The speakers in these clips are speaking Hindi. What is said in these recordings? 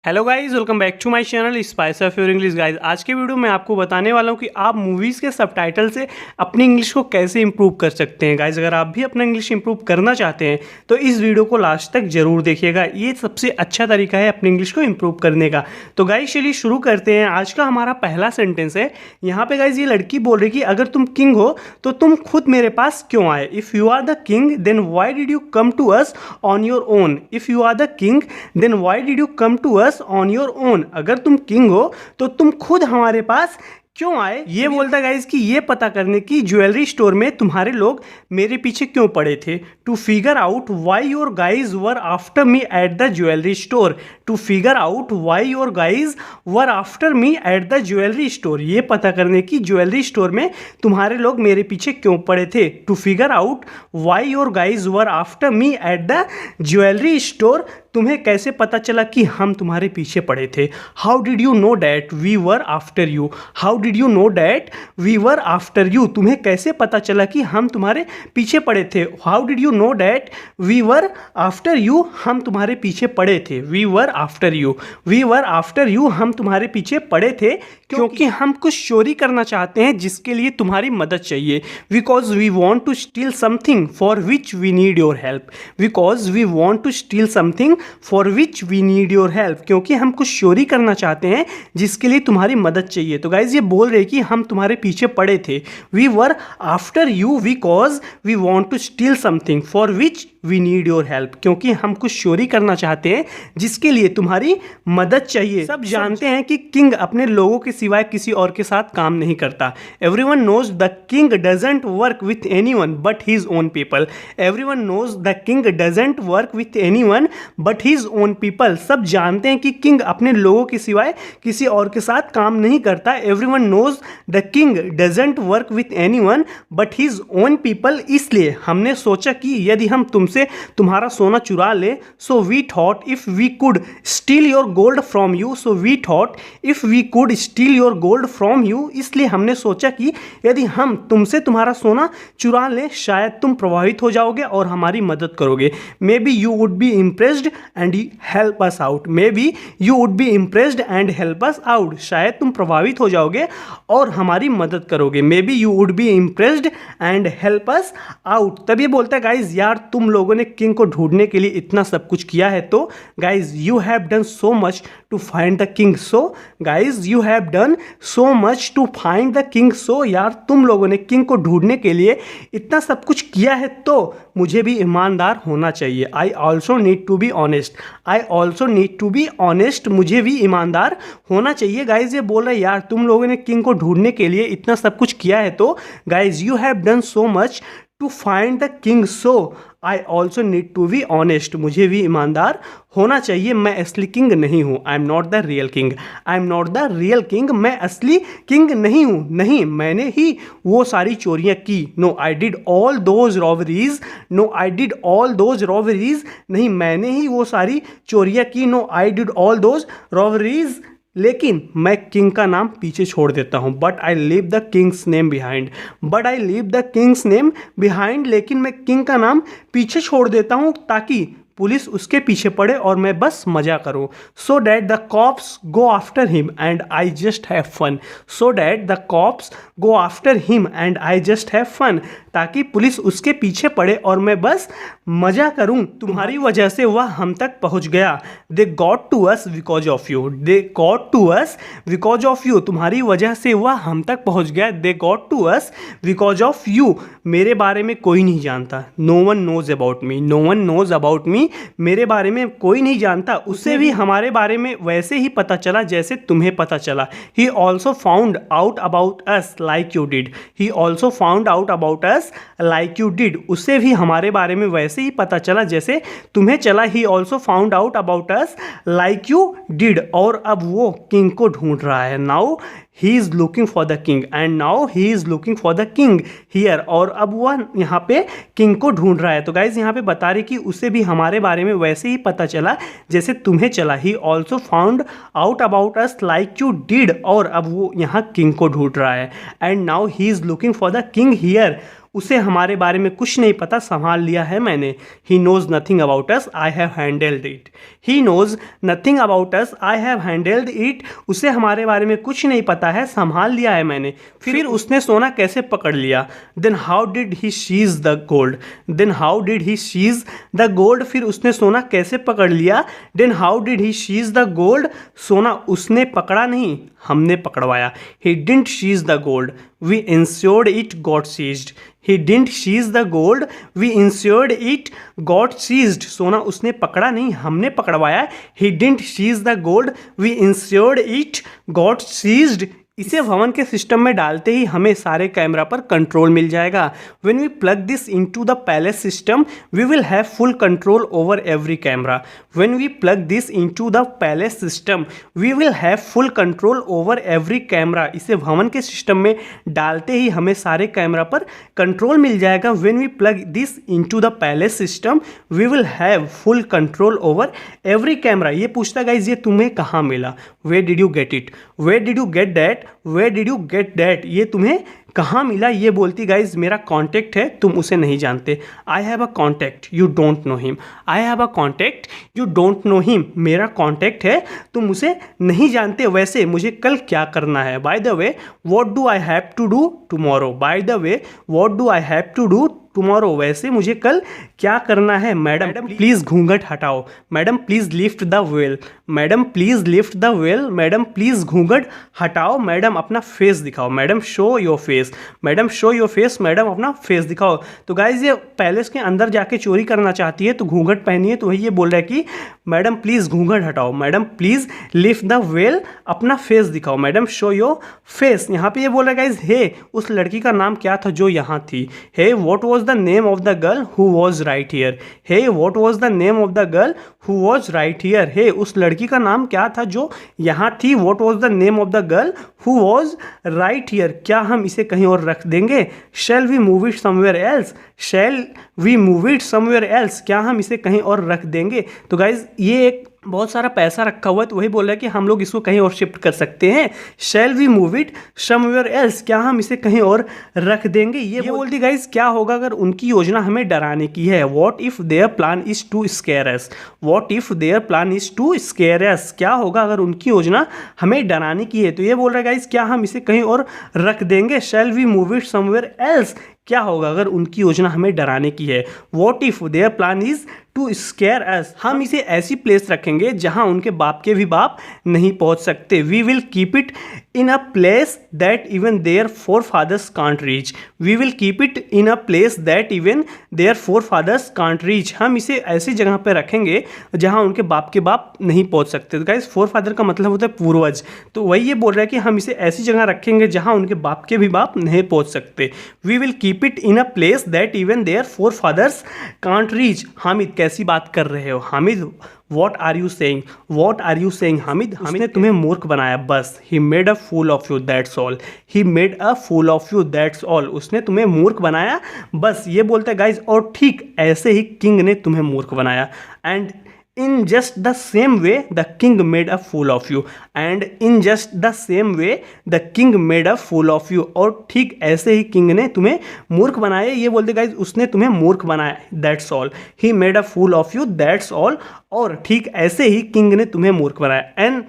Hello guys, welcome back to my channel spice of your English. Guys, आज के वीडियो में आपको बताने वाला हूं कि आप मूवीज़ के सबटाइटल से अपनी इंग्लिश को कैसे इंप्रूव कर सकते हैं। गाइस, अगर आप भी अपना इंग्लिश इंप्रूव करना चाहते हैं तो इस वीडियो को लास्ट तक जरूर देखिएगा। ये सबसे अच्छा तरीका है अपनी इंग्लिश को इंप्रूव करने का। तो गाइस चलिए शुरू करते हैं। आज का हमारा पहला सेंटेंस है। यहाँ पे गाइस ये लड़की बोल रही कि अगर तुम किंग हो तो तुम खुद मेरे पास क्यों आए। If you are the king then why did you come to us on your own. If you are the king then why did you come to us on your own. अगर तुम किंग हो तो तुम खुद हमारे पास क्यों आए। ये बोलता गाइज कि ये पता करने की ज्वेलरी स्टोर में तुम्हारे लोग मेरे पीछे क्यों पड़े थे। To figure out why your guys were after me at the jewellery store. To figure out why your guys were after me at the jewellery store. ये पता करने की ज्वेलरी स्टोर में तुम्हारे लोग मेरे पीछे क्यों पड़े थे। To figure out why your guys were after me at the jewellery store. तुम्हें कैसे पता चला कि हम तुम्हारे पीछे पड़े थे। How did you know that we were after you. How did you know that we were after you. तुम्हें कैसे पता चला कि हम तुम्हारे पीछे पड़े थे। How did you know that we were after you. हम तुम्हारे पीछे पड़े थे। We were after you. We were after you. हम तुम्हारे पीछे पड़े थे क्योंकि हम कुछ चोरी करना चाहते हैं जिसके लिए तुम्हारी मदद चाहिए। Because we want to steal something for which we need your help. Because we want to steal something for which we need your help. क्योंकि हम कुछ चोरी करना चाहते हैं जिसके लिए तुम्हारी मदद चाहिए। तो गाइज ये बोल रहे कि हम तुम्हारे पीछे पड़े थे। We were after you because we want to steal something for which we need your help. क्योंकि हम कुछ चोरी करना चाहते हैं जिसके लिए तुम्हारी मदद चाहिए। सब जानते हैं कि किंग अपने लोगों के सिवाय किसी और के साथ काम नहीं करता। Everyone knows the king doesn't work with anyone but his own people. Everyone knows the king doesn't work with anyone but his own people. सब जानते हैं कि किंग अपने लोगों के सिवाय किसी और के साथ काम नहीं करता। Everyone knows the king doesn't work with anyone but his own people. इसलिए हमने सोचा कि यदि हम तुमसे तुम्हारा सोना चुरा ले so we thought if we could steal your gold from you. So we thought if we could steal your gold from you. इसलिए हमने सोचा कि यदि हम तुमसे तुम्हारा सोना चुरा लें शायद तुम प्रभावित हो जाओगे और हमारी मदद करोगे। May be you would be impressed and help us out. May be you would be impressed and help us out. शायद तुम प्रभावित हो जाओगे और हमारी मदद करोगे। May be you would be impressed and help us out. तब ये बोलता है गाइज यार तुम लोगों ने किंग को ढूंढने के लिए इतना सब कुछ किया है तो guys you have done so much to find the king. So guys you have done so much to find the king. So यार तुम लोगों ने किंग को ढूंढने के लिए इतना सब कुछ किया है तो मुझे भी ईमानदार होना चाहिए। I also need to be honest. I also need to be honest. मुझे भी ईमानदार होना चाहिए। गाइज ये बोल रहे यार तुम लोगों ने किंग को ढूंढने के लिए इतना सब कुछ किया है तो guys you have done so much to find the king. So I also need to be honest. मुझे भी ईमानदार होना चाहिए। मैं असली किंग नहीं हूँ। I am not the real king. I am not the real king. मैं असली किंग नहीं हूँ। नहीं मैंने ही वो सारी चोरियाँ की। No I did all those robberies. No I did all those robberies. नहीं मैंने ही वो सारी चोरियाँ की। No I did all those robberies. लेकिन मैं किंग का नाम पीछे छोड़ देता हूँ। But I leave the king's name behind. But I leave the king's name behind. लेकिन मैं किंग का नाम पीछे छोड़ देता हूँ ताकि पुलिस उसके पीछे पड़े और मैं बस मजा करूं। So that the cops go after him and I just have fun. So that the cops go after him and I just have fun. ताकि पुलिस उसके पीछे पड़े और मैं बस मजा करूं। तुम्हारी वजह से वह हम तक पहुंच गया। They got to us because of you. They got to us because of you. तुम्हारी वजह से वह हम तक पहुंच गया। They got to us because of you. मेरे बारे में कोई नहीं जानता। No one knows about me. No one knows about me. मेरे बारे में कोई नहीं जानता। उसे भी हमारे बारे में वैसे ही पता चला जैसे तुम्हें पता चला। He also found out about us like you did. He also found out about us like you did. उसे भी हमारे बारे में वैसे ही पता चला जैसे तुम्हें चला। He also found out about us like you did. और अब वो किंग को ढूंढ रहा है। Now he is looking for the king and now he is looking for the king here. और अब वह यहाँ पे किंग को ढूंढ रहा है। तो गाइज यहाँ पे बता रही कि उसे भी हमारे बारे में वैसे ही पता चला जैसे तुम्हें चला। He also found out about us like you did. और अब वो यहाँ किंग को ढूंढ रहा है। And now he is looking for the king here. उसे हमारे बारे में कुछ नहीं पता, संभाल लिया है मैंने। He knows nothing about us, I have handled it. He knows nothing about about us, I have handled it, उसे हमारे बारे में कुछ नहीं पता है, संभाल लिया है मैंने। फिर उसने सोना कैसे पकड़ लिया? Then how did he seize the gold, then how did he seize the gold, फिर उसने सोना कैसे पकड़ लिया? Then how did he seize the gold, सोना उसने पकड़ा नहीं, हमने पकड़वाया। He didn't seize the gold, we ensured it got seized, he didn't seize the gold, we ensured it got seized, सोना उसने पकड़ा नहीं, हमने पकड़वाया। He didn't seize the gold, we ensured it got seized. इसे भवन के सिस्टम में डालते ही हमें सारे कैमरा पर कंट्रोल मिल जाएगा। When we plug this into the palace system we will have full control over every camera. When we plug this into the palace system we will have full control over every camera. इसे भवन के सिस्टम में डालते ही हमें सारे कैमरा पर कंट्रोल मिल जाएगा। When we plug this into the palace system we will have full control over every camera. ये पूछता गाइज ये तुम्हें कहाँ मिला? Where did you get it, where did you get that, where did you get that, ये तुम्हें कहाँ मिला? ये बोलती गाइज मेरा कॉन्टैक्ट है, तुम उसे नहीं जानते। I have a contact you don't know him, I have a contact you don't know him, मेरा कॉन्टैक्ट है, तुम उसे नहीं जानते। वैसे मुझे कल क्या करना है? By the way what do I have to do tomorrow, by the way what do I have to do tomorrow, वैसे मुझे कल क्या करना है? मैडम प्लीज़ घूंघट हटाओ, madam please lift the well, madam please lift the well, madam please घूंघट हटाओ, मैडम अपना फेस दिखाओ, madam show your face, madam show your face, madam अपना फेस दिखाओ। तो गाइज ये पैलेस के अंदर जाके चोरी करना चाहती है तो घूंघट पहनी है, तो वही ये बोल रहा है कि मैडम प्लीज़ घूंघट हटाओ, madam please lift the well, अपना फेस दिखाओ, मैडम शो योर फेस। यहाँ पे ये बोल रहा है गाइज हे उस लड़की का नाम क्या था जो यहाँ थी? Hey what was the name of the girl who was right here, hey what was the name of the girl who was right here, hey उस लड़की का नाम क्या था जो यहाँ थी? What was the name of the girl who was right here, क्या हम इसे कहीं और रख देंगे? Shall we move it somewhere else, shall we move it somewhere else, क्या हम इसे कहीं और रख देंगे? तो गाइज ये एक बहुत सारा पैसा रखा हुआ है तो वही बोल रहा है कि हम लोग इसको कहीं और शिफ्ट कर सकते हैं। Shall we move it somewhere else, क्या हम इसे कहीं और रख देंगे? ये बोलती गाइज क्या होगा अगर उनकी योजना हमें डराने की है? What if their plan is to scare us, what if their plan is to scare us, क्या होगा अगर उनकी योजना हमें डराने की है? तो ये बोल रहा है गाइज क्या हम इसे कहीं और रख देंगे? Shall we move it somewhere else, क्या होगा अगर उनकी योजना हमें डराने की है? What if their plan is to scare us, हम इसे ऐसी प्लेस रखेंगे जहां उनके बाप के भी बाप नहीं पहुंच सकते। We will keep it in a place that even their forefathers can't reach, we will keep it in a place that even their forefathers can't reach, हम इसे ऐसी जगह पे रखेंगे जहां उनके बाप के बाप नहीं पहुंच सकते। तो गाइस फोर फादर का मतलब होता है पूर्वज, तो वही ये बोल रहा है कि हम इसे ऐसी जगह रखेंगे जहां उनके बाप के भी बाप नहीं पहुंच सकते। We will keep it in a place that even their forefathers can't reach. Hamid कैसी बात कर रहे हो? Hamid what are you saying, what are you saying? Hamid ने तुम्हें मूर्ख बनाया बस। He made a fool of you that's all, he made a fool of you that's all, उसने तुम्हें मूर्ख बनाया बस। ये बोलते हैं गाइज और ठीक ऐसे ही किंग ने तुम्हें मूर्ख बनाया। And in just the same way the king made a fool of you, and in just the same way the king made a fool of you, और ठीक ऐसे ही किंग ने तुम्हें मूर्ख बनाया। ये बोलते गाइज उसने तुम्हें मूर्ख बनाया, that's all, he made a fool of you that's all, और ठीक ऐसे ही किंग ने तुम्हें मूर्ख बनाया। And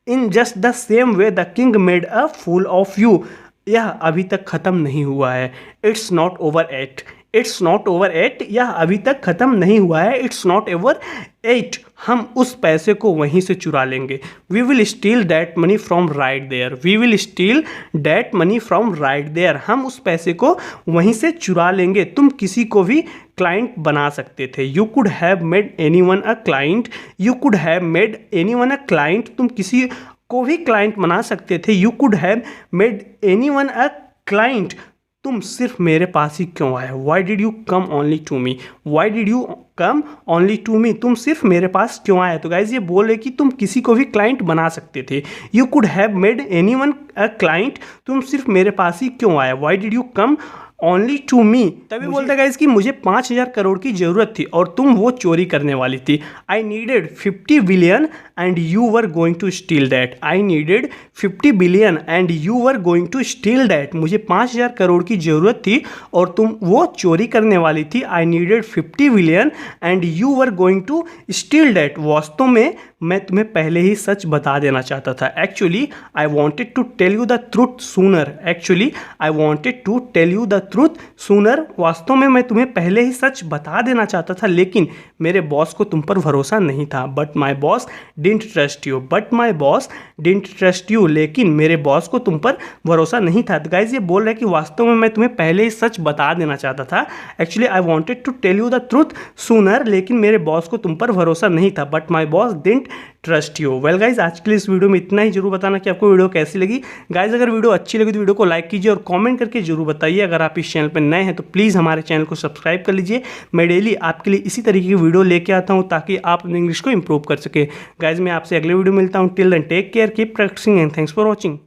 in just the same way the king made a fool of you, यह अभी तक ख़त्म नहीं हुआ है। It's not over yet, it's not over yet, यह अभी तक ख़त्म नहीं हुआ है। इट्स नॉट ओवर एट, हम उस पैसे को वहीं से चुरा लेंगे। We will steal that money from right there, we will steal that money from right there, हम उस पैसे को वहीं से चुरा लेंगे। तुम किसी को भी क्लाइंट बना सकते थे। You could have made anyone a client, you could have made anyone a client, तुम किसी को भी क्लाइंट बना सकते थे। You could have made anyone a client, तुम सिर्फ मेरे पास ही क्यों आए? Why did you come only to me, why did you come only to me, तुम सिर्फ मेरे पास क्यों आए? तो गाइज ये बोल रहे कि तुम किसी को भी क्लाइंट बना सकते थे। You could have made anyone a client, तुम सिर्फ मेरे पास ही क्यों आए? Why did you come only to me, तभी बोलता गाइज कि मुझे 5,000 करोड़ की जरूरत थी और तुम वो चोरी करने वाली थी। I needed 50 billion and you were going to steal that, I needed 50 billion and you were going to steal that, मुझे 5,000 करोड़ की जरूरत थी और तुम वो चोरी करने वाली थी। I needed 50 billion and you were going to steal that, वास्तव में मैं तुम्हें पहले ही सच बता देना चाहता था। Actually I wanted to tell you the truth sooner. Actually I wanted to tell you the truth sooner. वास्तव में मैं तुम्हें पहले ही सच बता देना चाहता था, लेकिन मेरे बॉस को तुम पर भरोसा नहीं था। But my boss didn't trust you. But my boss didn't trust you. लेकिन मेरे बॉस को तुम पर भरोसा नहीं था। तो गाइज ये बोल रहा है कि वास्तव में मैं तुम्हें पहले ही सच बता देना चाहता था। Actually I wanted to tell you the truth sooner, लेकिन मेरे बॉस को तुम पर भरोसा नहीं था। But my boss didn't trust you. Well guys आज के लिए इस वीडियो में इतना ही। जरूर बताना कि आपको वीडियो कैसी लगी। गाइज अगर वीडियो अच्छी लगी तो वीडियो को लाइक कीजिए और कमेंट करके जरूर बताइए। अगर आप इस चैनल पर नए हैं तो प्लीज़ हमारे चैनल को सब्सक्राइब कर लीजिए। मैं डेली आपके लिए इसी तरीके की वीडियो लेके आता हूँ ताकि आप अपनी इंग्लिश को इंप्रूव कर सके। गाइज मैं आपसे अगले वीडियो मिलता हूँ। Till then take care, keep practicing and thanks for watching.